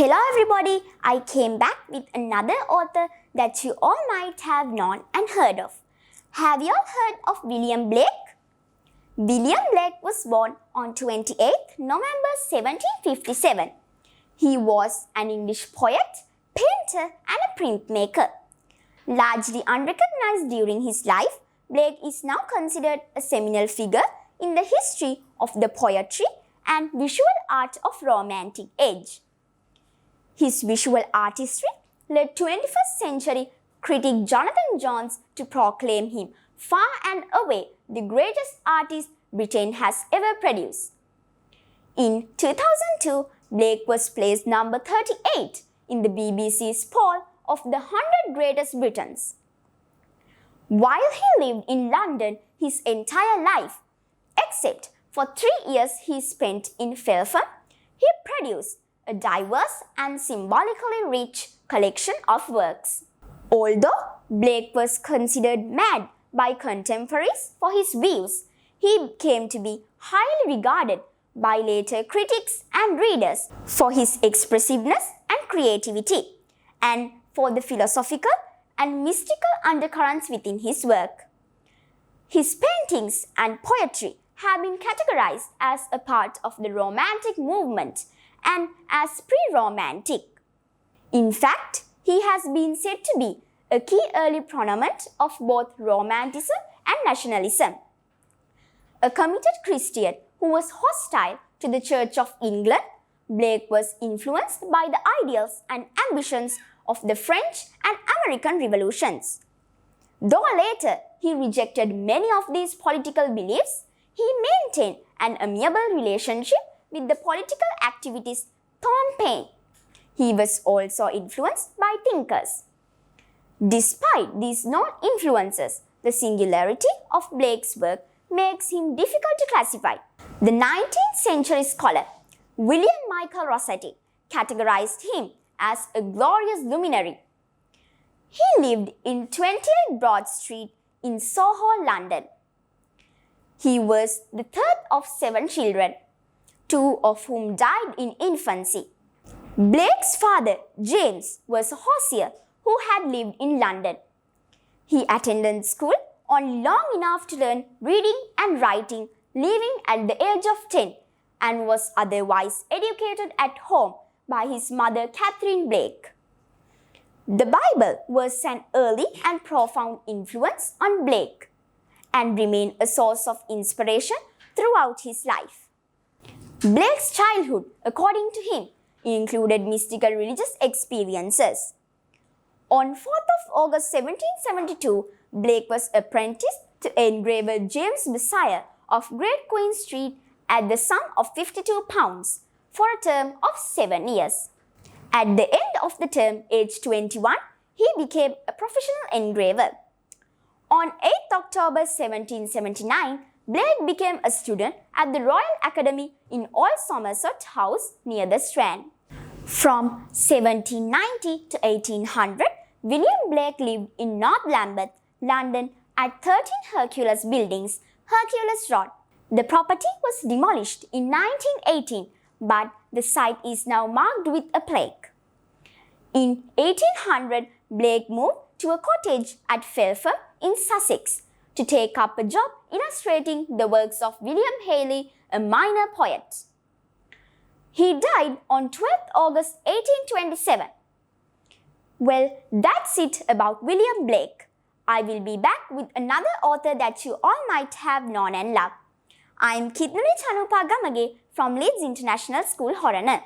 Hello everybody, I came back with another author that you all might have known and heard of. Have you all heard of William Blake? William Blake was born on 28th November 1757. He was an English poet, painter and a printmaker. Largely unrecognized during his life, Blake is now considered a seminal figure in the history of the poetry and visual art of Romantic age. His visual artistry led 21st century critic Jonathan Jones to proclaim him far and away the greatest artist Britain has ever produced. In 2002, Blake was placed number 38 in the BBC's poll of the 100 greatest Britons. While he lived in London his entire life, except for 3 years he spent in Feltham, he produced a diverse and symbolically rich collection of works. Although Blake was considered mad by contemporaries for his views, he came to be highly regarded by later critics and readers for his expressiveness and creativity, and for the philosophical and mystical undercurrents within his work. His paintings and poetry have been categorized as a part of the Romantic movement and as pre-Romantic. In fact, he has been said to be a key early proponent of both Romanticism and nationalism. A committed Christian who was hostile to the Church of England, Blake was influenced by the ideals and ambitions of the French and American revolutions. Though later he rejected many of these political beliefs, he maintained an amiable relationship with the political activist Tom Paine. He was also influenced by thinkers. Despite these known influences, the singularity of Blake's work makes him difficult to classify. The 19th century scholar William Michael Rossetti categorized him as a glorious luminary. He lived in 28 Broad Street in Soho, London. He was the third of 7 children, 2 of whom died in infancy. Blake's father, James, was a hosier who had lived in London. He attended school only long enough to learn reading and writing, leaving at the age of 10, and was otherwise educated at home by his mother, Catherine Blake. The Bible was an early and profound influence on Blake and remained a source of inspiration throughout his life. Blake's childhood, according to him, included mystical religious experiences. On 4th of August 1772, Blake was apprenticed to engraver James Messiah of Great Queen Street at the sum of £52 for a term of 7 years. At the end of the term, aged 21, he became a professional engraver. On 8th October 1779, Blake became a student at the Royal Academy in Old Somerset House near the Strand. From 1790 to 1800, William Blake lived in North Lambeth, London at 13 Hercules Buildings, Hercules Road. The property was demolished in 1918, but the site is now marked with a plaque. In 1800, Blake moved to a cottage at Feltham in Sussex to take up a job illustrating the works of William Hayley, a minor poet. He died on 12th August 1827. Well, that's it about William Blake. I will be back with another author that you all might have known and loved. I am Kidnuli Chanupa Gamage from Leeds International School, Horana.